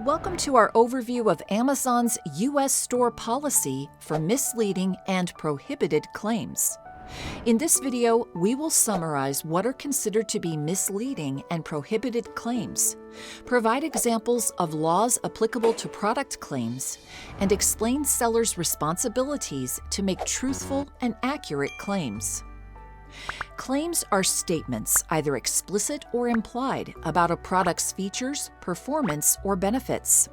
Welcome to our overview of Amazon's U.S. store policy for misleading and prohibited claims. In this video, we will summarize what are considered to be misleading and prohibited claims, provide examples of laws applicable to product claims, and explain sellers' responsibilities to make truthful and accurate claims. Claims are statements, either explicit or implied, about a product's features, performance, or benefits.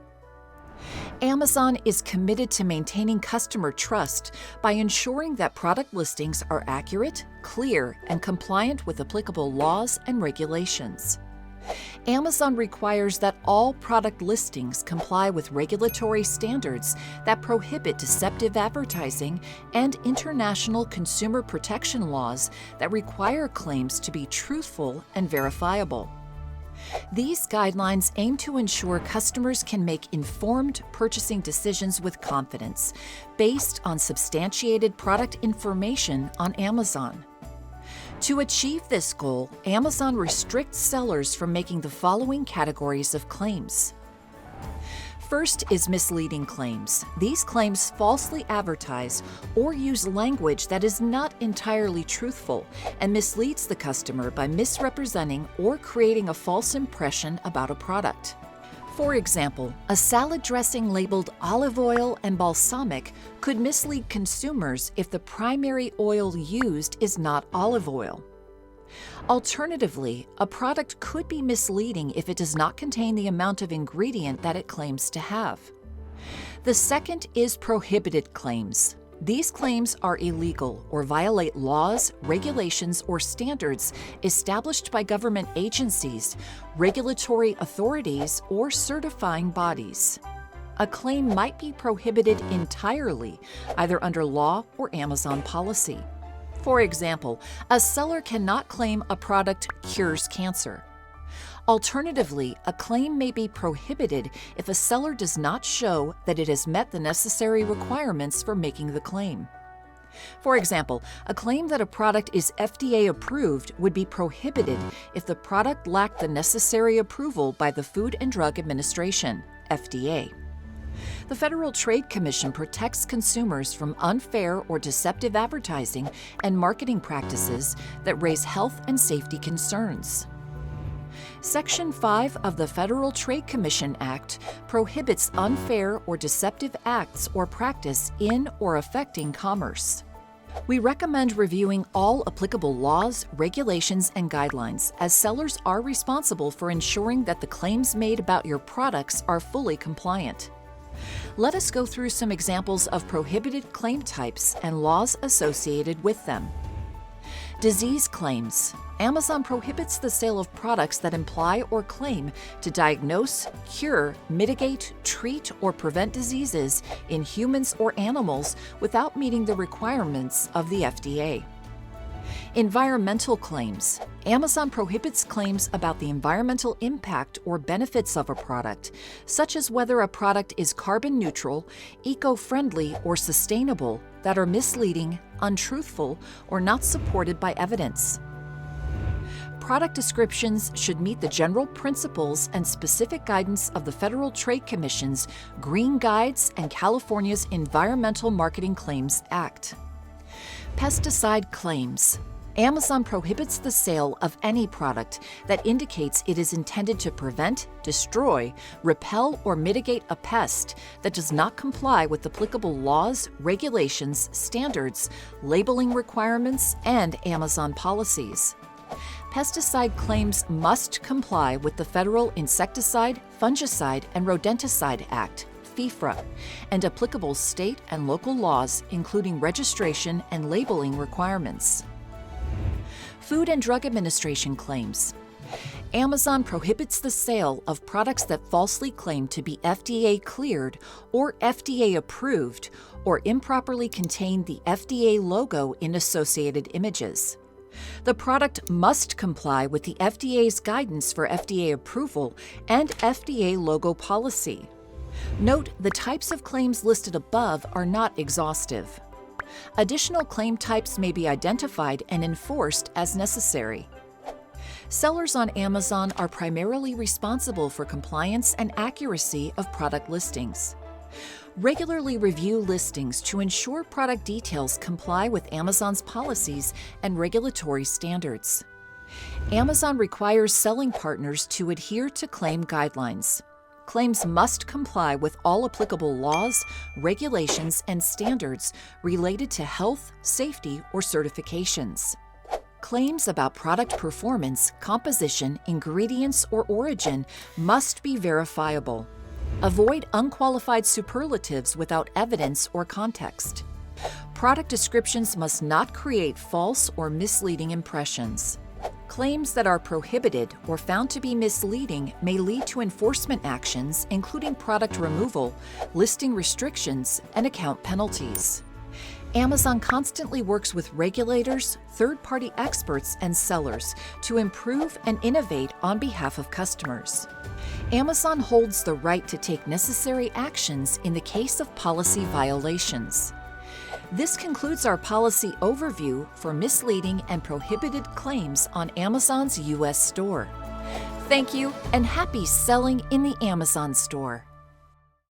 Amazon is committed to maintaining customer trust by ensuring that product listings are accurate, clear, and compliant with applicable laws and regulations. Amazon requires that all product listings comply with regulatory standards that prohibit deceptive advertising and international consumer protection laws that require claims to be truthful and verifiable. These guidelines aim to ensure customers can make informed purchasing decisions with confidence based on substantiated product information on Amazon. To achieve this goal, Amazon restricts sellers from making the following categories of claims. First is misleading claims. These claims falsely advertise or use language that is not entirely truthful and misleads the customer by misrepresenting or creating a false impression about a product. For example, a salad dressing labeled olive oil and balsamic could mislead consumers if the primary oil used is not olive oil. Alternatively, a product could be misleading if it does not contain the amount of ingredient that it claims to have. The second is prohibited claims. These claims are illegal or violate laws, regulations, or standards established by government agencies, regulatory authorities, or certifying bodies. A claim might be prohibited entirely, either under law or Amazon policy. For example, a seller cannot claim a product cures cancer. Alternatively, a claim may be prohibited if a seller does not show that it has met the necessary requirements for making the claim. For example, a claim that a product is FDA approved would be prohibited if the product lacked the necessary approval by the Food and Drug Administration, FDA. The Federal Trade Commission protects consumers from unfair or deceptive advertising and marketing practices that raise health and safety concerns. Section 5 of the Federal Trade Commission Act prohibits unfair or deceptive acts or practice in or affecting commerce. We recommend reviewing all applicable laws, regulations, and guidelines, as sellers are responsible for ensuring that the claims made about your products are fully compliant. Let us go through some examples of prohibited claim types and laws associated with them. Disease claims. Amazon prohibits the sale of products that imply or claim to diagnose, cure, mitigate, treat, or prevent diseases in humans or animals without meeting the requirements of the FDA. Environmental claims. Amazon prohibits claims about the environmental impact or benefits of a product, such as whether a product is carbon neutral, eco-friendly, or sustainable, that are misleading, untruthful, or not supported by evidence. Product descriptions should meet the general principles and specific guidance of the Federal Trade Commission's Green Guides and California's Environmental Marketing Claims Act. Pesticide claims. Amazon prohibits the sale of any product that indicates it is intended to prevent, destroy, repel, or mitigate a pest that does not comply with applicable laws, regulations, standards, labeling requirements, and Amazon policies. Pesticide claims must comply with the Federal Insecticide, Fungicide, and Rodenticide Act, FIFRA, and applicable state and local laws, including registration and labeling requirements. Food and Drug Administration claims. Amazon prohibits the sale of products that falsely claim to be FDA cleared or FDA approved or improperly contain the FDA logo in associated images. The product must comply with the FDA's guidance for FDA approval and FDA logo policy. Note, the types of claims listed above are not exhaustive. Additional claim types may be identified and enforced as necessary. Sellers on Amazon are primarily responsible for compliance and accuracy of product listings. Regularly review listings to ensure product details comply with Amazon's policies and regulatory standards. Amazon requires selling partners to adhere to claim guidelines. Claims must comply with all applicable laws, regulations, and standards related to health, safety, or certifications. Claims about product performance, composition, ingredients, or origin must be verifiable. Avoid unqualified superlatives without evidence or context. Product descriptions must not create false or misleading impressions. Claims that are prohibited or found to be misleading may lead to enforcement actions, including product removal, listing restrictions, and account penalties. Amazon constantly works with regulators, third-party experts, and sellers to improve and innovate on behalf of customers. Amazon holds the right to take necessary actions in the case of policy violations. This concludes our policy overview for misleading and prohibited claims on Amazon's U.S. store. Thank you, and happy selling in the Amazon store.